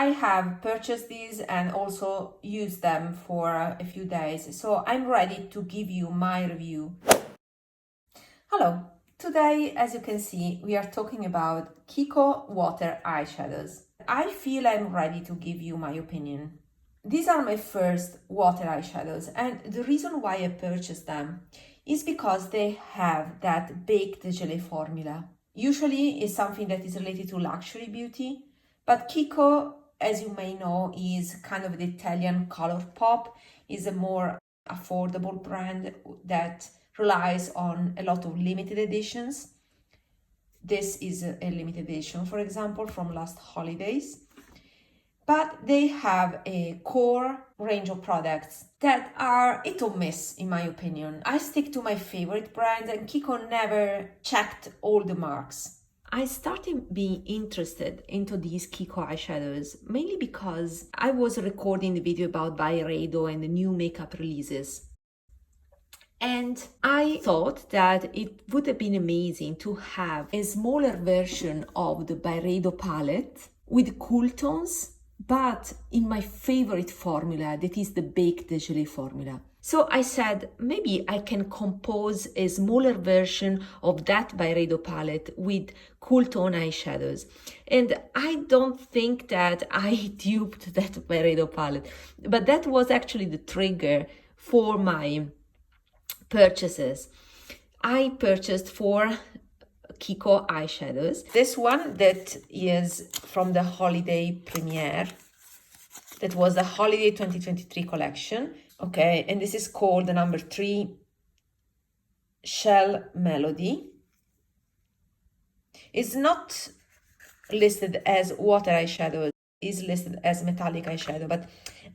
I have purchased these and also used them for a few days, so I'm ready to give you my review. Hello, today, as you can see, we are talking about KIKO water eyeshadows. I feel I'm ready to give you my opinion. These are my first water eyeshadows, and the reason why I purchased them is because they have that baked gelée formula. Usually it's something that is related to luxury beauty, but KIKO, as you may know, is kind of the Italian color pop, is a more affordable brand that relies on a lot of limited editions. This is a limited edition, for example, from last holidays. But they have a core range of products that are hit or miss, in my opinion. I stick to my favorite brands, and KIKO never checked all the marks. I started being interested into these KIKO eyeshadows mainly because I was recording the video about Byredo and the new makeup releases. And I thought that it would have been amazing to have a smaller version of the Byredo palette with cool tones, but in my favorite formula, that is the baked gelée formula. So I said, maybe I can compose a smaller version of that Byredo palette with cool tone eyeshadows. And I don't think that I duped that Byredo palette, but that was actually the trigger for my purchases. I purchased 4 KIKO eyeshadows. This one that is from the holiday premiere, that was the holiday 2023 collection. Okay, and this is called the number 3 Shell Melody. It's not listed as water eyeshadow, it's listed as metallic eyeshadow, but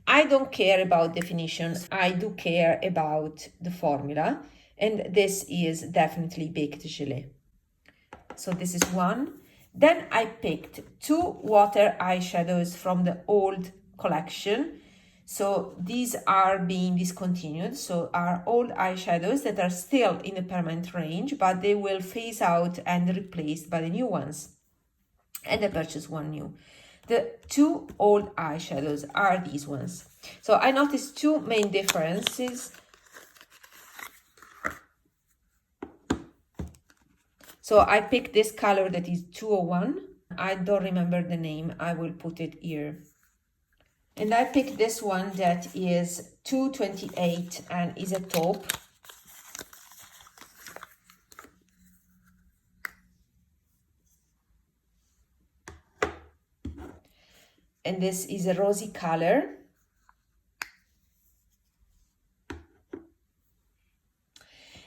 I don't care about definitions. I do care about the formula, and this is definitely baked gelée. So this is one. Then I picked 2 water eyeshadows from the old collection. So these are being discontinued. So are old eyeshadows that are still in the permanent range, but they will phase out and replaced by the new ones. And I purchased 1 new. The 2 old eyeshadows are these ones. So I noticed 2 main differences. So I picked this color that is 201. I don't remember the name. I will put it here. And I picked this one that is 228 and is a taupe. And this is a rosy color.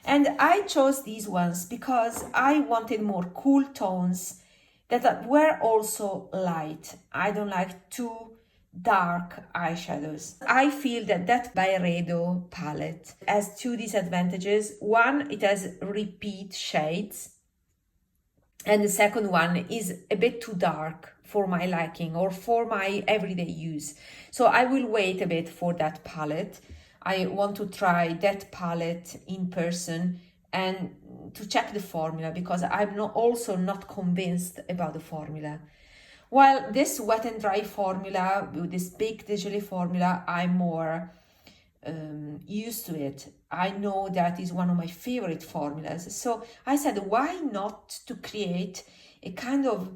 And I chose these ones because I wanted more cool tones that were also light. I don't like too dark eyeshadows. I feel that that Byredo palette has 2 disadvantages. One, it has repeat shades. And the second one is a bit too dark for my liking or for my everyday use. So I will wait a bit for that palette. I want to try that palette in person and to check the formula, because I'm also not convinced about the formula. While this wet and dry formula, with this baked gelée formula, I'm more used to it. I know that is one of my favorite formulas. So I said, why not to create a kind of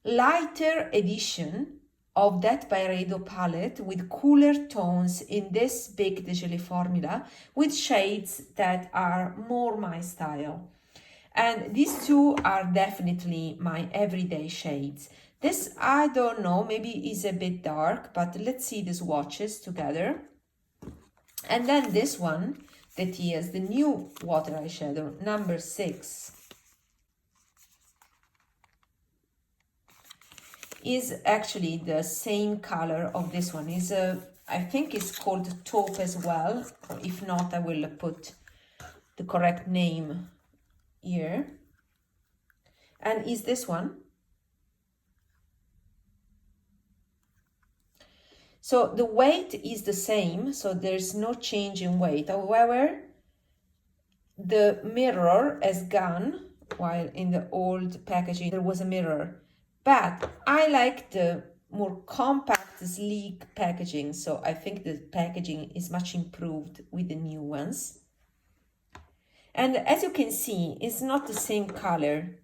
lighter edition of that Byredo palette with cooler tones in this baked gelée formula with shades that are more my style. And these 2 are definitely my everyday shades. This, I don't know, maybe is a bit dark, but let's see the swatches together. And then this one, that is the new water eyeshadow, number 6, is actually the same color of this one. Is I think it's called taupe as well. If not, I will put the correct name here. And is this one. So the weight is the same, so there's no change in weight. However, the mirror has gone, while in the old packaging there was a mirror. But I like the more compact sleek packaging. So I think the packaging is much improved with the new ones. And as you can see, it's not the same color.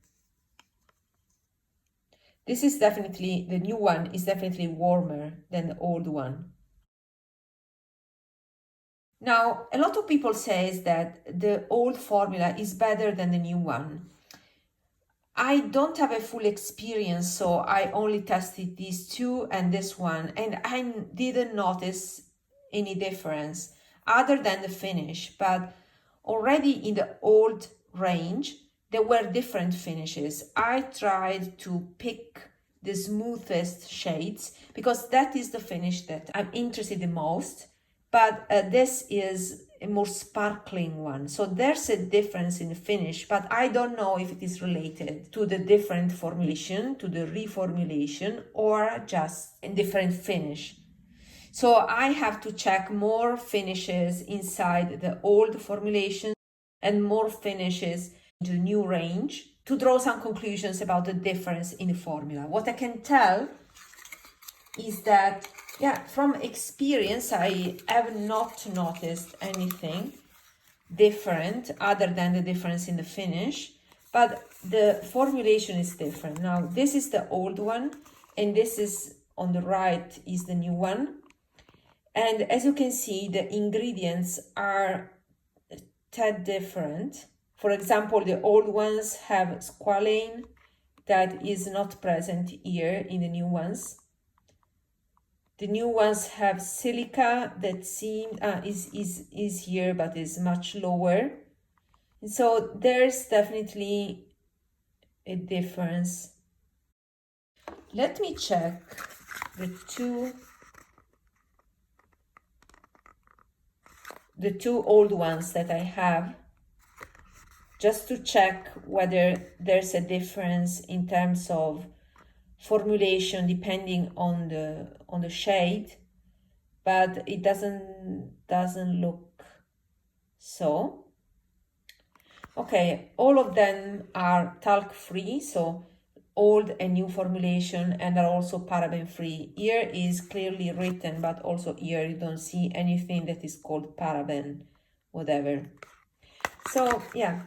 This is definitely, the new one is definitely warmer than the old one. Now, a lot of people say that the old formula is better than the new one. I don't have a full experience, so I only tested these two and this one, and I didn't notice any difference other than the finish. But already in the old range, there were different finishes. I tried to pick the smoothest shades because that is the finish that I'm interested in most. But this is a more sparkling one. So there's a difference in the finish, but I don't know if it is related to the different formulation, to the reformulation, or just a different finish. So I have to check more finishes inside the old formulation and more finishes in the new range to draw some conclusions about the difference in the formula. What I can tell is that, yeah, from experience, I have not noticed anything different other than the difference in the finish, but the formulation is different. Now, this is the old one, and this is on the right is the new one. And as you can see, the ingredients are a tad different. For example, the old ones have squalane that is not present here in the new ones. The new ones have silica that is here, but is much lower. And so there's definitely a difference. Let me check the two old ones that I have, just to check whether there's a difference in terms of formulation depending on the shade, but it doesn't look so. Okay, all of them are talc free, so old and new formulation, and are also paraben free. Here is clearly written, but also here you don't see anything that is called paraben whatever. So yeah,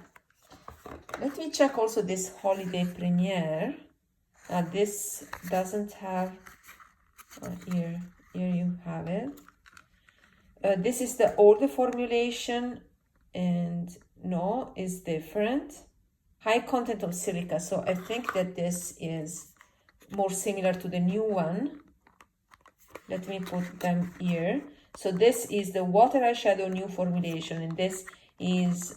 let me check also this holiday premiere. This doesn't have, here you have it. This is the older formulation, and no, is different. High content of silica, so I think that this is more similar to the new one. Let me put them here. So this is the water eyeshadow new formulation, and this is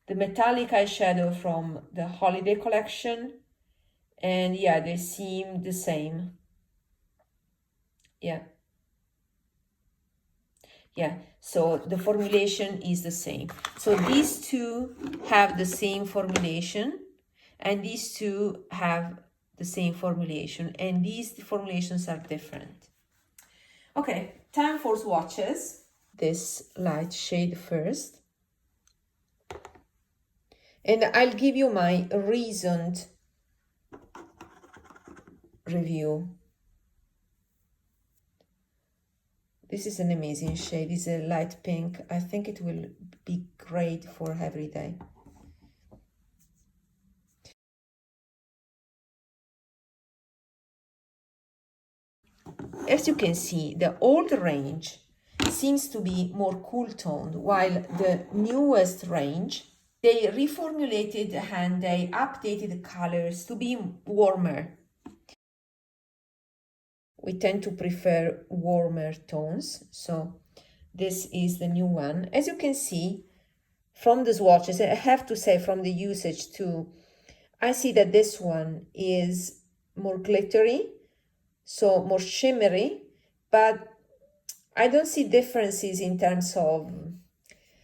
the metallic eyeshadow from the holiday collection. And yeah, they seem the same. Yeah, so the formulation is the same. So these two have the same formulation, and these two have the same formulation, and these formulations are different. Okay, time for swatches. This light shade first, and I'll give you my reasoned review. This is an amazing shade. It's a light pink. I think it will be great for every day. As you can see, the old range seems to be more cool toned, while the newest range, they reformulated and they updated the colors to be warmer. We tend to prefer warmer tones, so this is the new one. As you can see from the swatches, I have to say from the usage too, I see that this one is more glittery, so more shimmery, but I don't see differences in terms of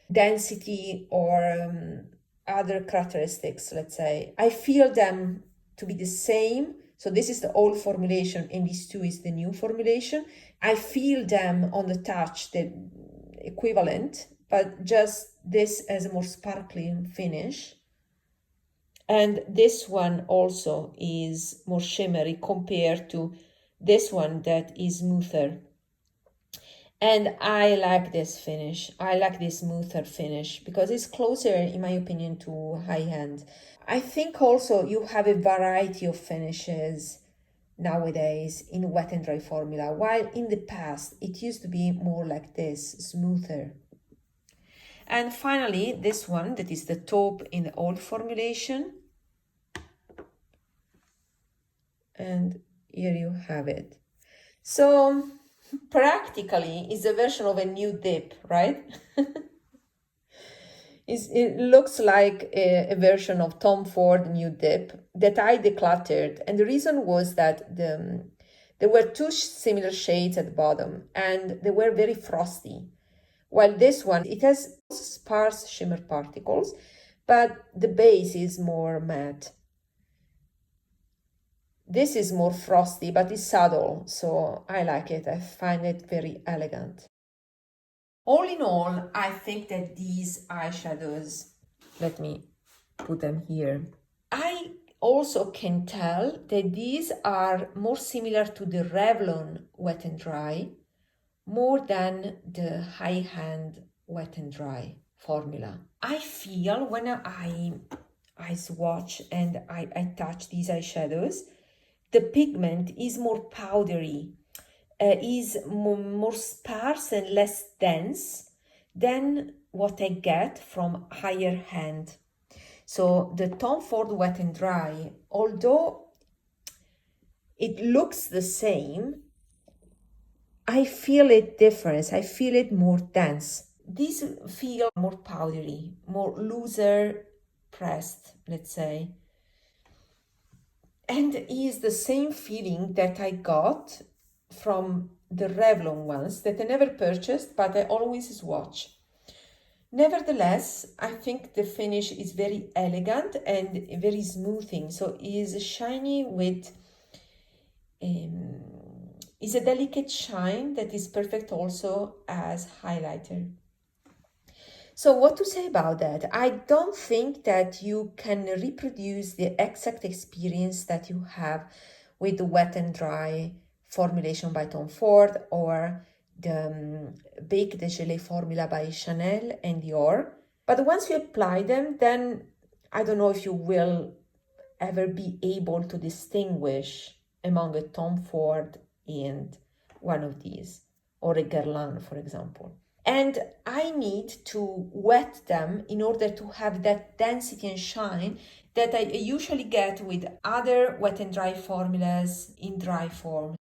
density or other characteristics, let's say. I feel them to be the same. So this is the old formulation, and this two is the new formulation. I feel them on the touch, the equivalent, but just this has a more sparkling finish. And this one also is more shimmery compared to this one that is smoother. And I like this finish. I like this smoother finish because it's closer, in my opinion, to high-end. I think also you have a variety of finishes nowadays in wet and dry formula, while in the past it used to be more like this, smoother. And finally, this one that is the taupe in the old formulation. And here you have it. So practically it's a version of a new dip, right? It looks like a version of Tom Ford New Dip that I decluttered. And the reason was that there were two similar shades at the bottom and they were very frosty. While this one, it has sparse shimmer particles, but the base is more matte. This is more frosty, but it's subtle, so I like it. I find it very elegant. All in all, I think that these eyeshadows, let me put them here. I also can tell that these are more similar to the Revlon Wet and Dry more than the high-hand Wet and Dry formula. I feel when I swatch and I touch these eyeshadows, the pigment is more powdery, is more sparse and less dense than what I get from higher hand. So the Tom Ford Wet and Dry, although it looks the same, I feel it difference. I feel it more dense. These feel more powdery, more looser pressed, let's say. And is the same feeling that I got from the Revlon ones that I never purchased, but I always swatch. Nevertheless, I think the finish is very elegant and very smoothing. So it is shiny with, is a delicate shine that is perfect also as highlighter. So what to say about that? I don't think that you can reproduce the exact experience that you have with the Wet and Dry formulation by Tom Ford or the Bake de Gelée formula by Chanel and Dior. But once you apply them, then I don't know if you will ever be able to distinguish among a Tom Ford and one of these, or a Guerlain, for example. And I need to wet them in order to have that density and shine that I usually get with other wet and dry formulas in dry form.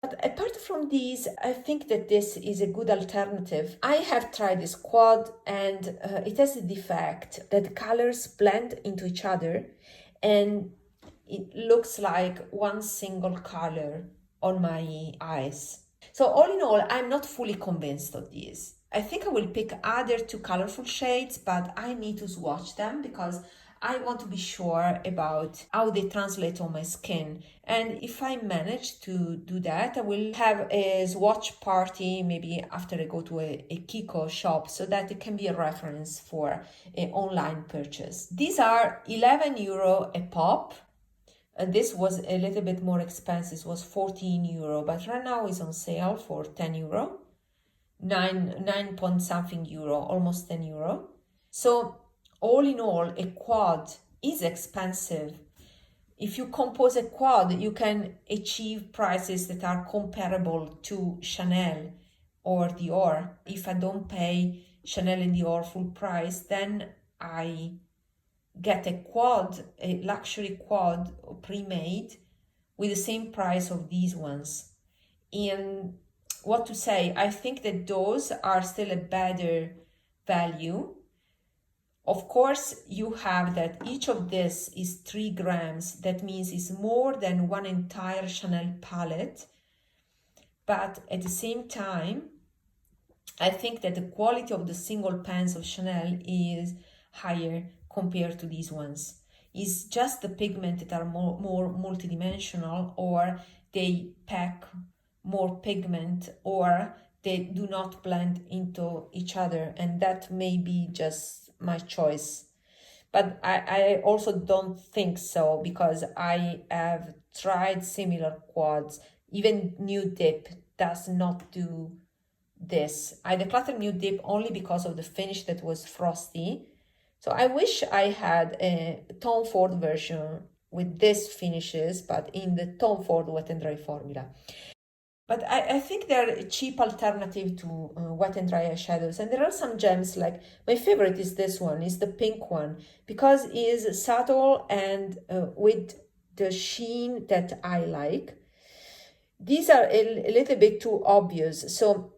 But apart from these, I think that this is a good alternative. I have tried this quad and it has a defect that the colors blend into each other and it looks like one single color on my eyes. So all in all, I'm not fully convinced of these. I think I will pick other two colorful shades, but I need to swatch them because I want to be sure about how they translate on my skin. And if I manage to do that, I will have a swatch party maybe after I go to a KIKO shop so that it can be a reference for an online purchase. These are €11 a pop. This was a little bit more expensive, it was €14, but right now it's on sale for €10, 9 point something euro, almost €10. So all in all, a quad is expensive. If you compose a quad, you can achieve prices that are comparable to Chanel or Dior. If I don't pay Chanel and Dior full price, then I get a quad, a luxury quad pre-made with the same price of these ones. And what to say, I think that those are still a better value. Of course, you have that each of this is 3 grams. That means it's more than one entire Chanel palette. But at the same time, I think that the quality of the single pens of Chanel is higher compared to these ones. It's just the pigment that are more multidimensional, or they pack more pigment, or they do not blend into each other, and that may be just my choice. But I also don't think so, because I have tried similar quads Even Nude Dip does not do this. I decluttered Nude Dip only because of the finish that was frosty. So I wish I had a Tom Ford version with these finishes, but in the Tom Ford Wet n Dry formula. But I think they're a cheap alternative to Wet n Dry eyeshadows. And there are some gems, like my favorite is this one, is the pink one, because it is subtle and with the sheen that I like. These are a little bit too obvious. So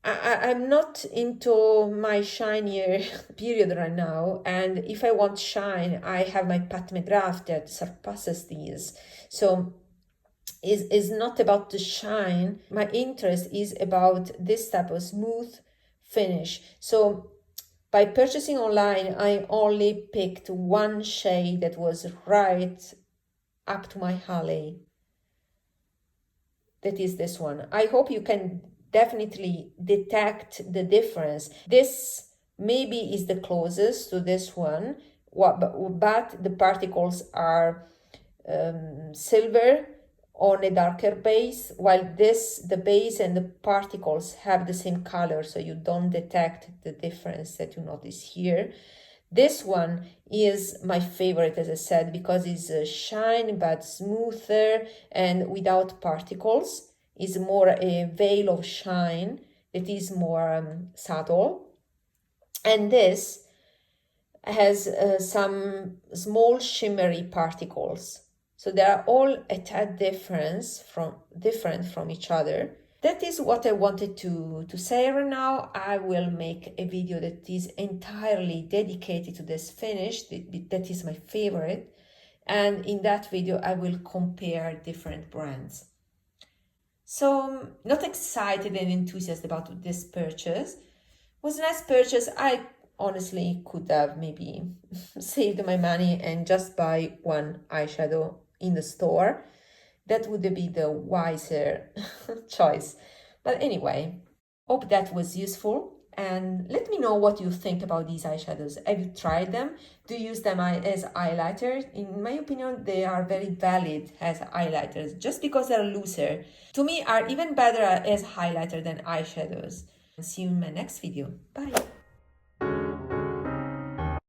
I'm not into my shinier period right now. And if I want shine, I have my Pat McGrath that surpasses these. So is not about the shine. My interest is about this type of smooth finish. So by purchasing online, I only picked one shade that was right up to my alley. That is this one. I hope you can definitely detect the difference. This maybe is the closest to this one, but the particles are silver on a darker base, while the base and the particles have the same color, so you don't detect the difference that you notice here. This one is my favorite, as I said, because it's a shine but smoother and without particles. It's more a veil of shine that is more subtle. And this has some small shimmery particles. So they are all a tad different from each other. That is what I wanted to say right now. I will make a video that is entirely dedicated to this finish. That is my favorite. And in that video, I will compare different brands. So not excited and enthusiastic about this purchase. It was a nice purchase. I honestly could have maybe saved my money and just buy one eyeshadow in the store. That would be the wiser choice. But anyway, hope that was useful. And let me know what you think about these eyeshadows. Have you tried them? Do you use them as highlighters? In my opinion, they are very valid as highlighters just because they're looser. To me, are even better as highlighter than eyeshadows. See you in my next video. Bye.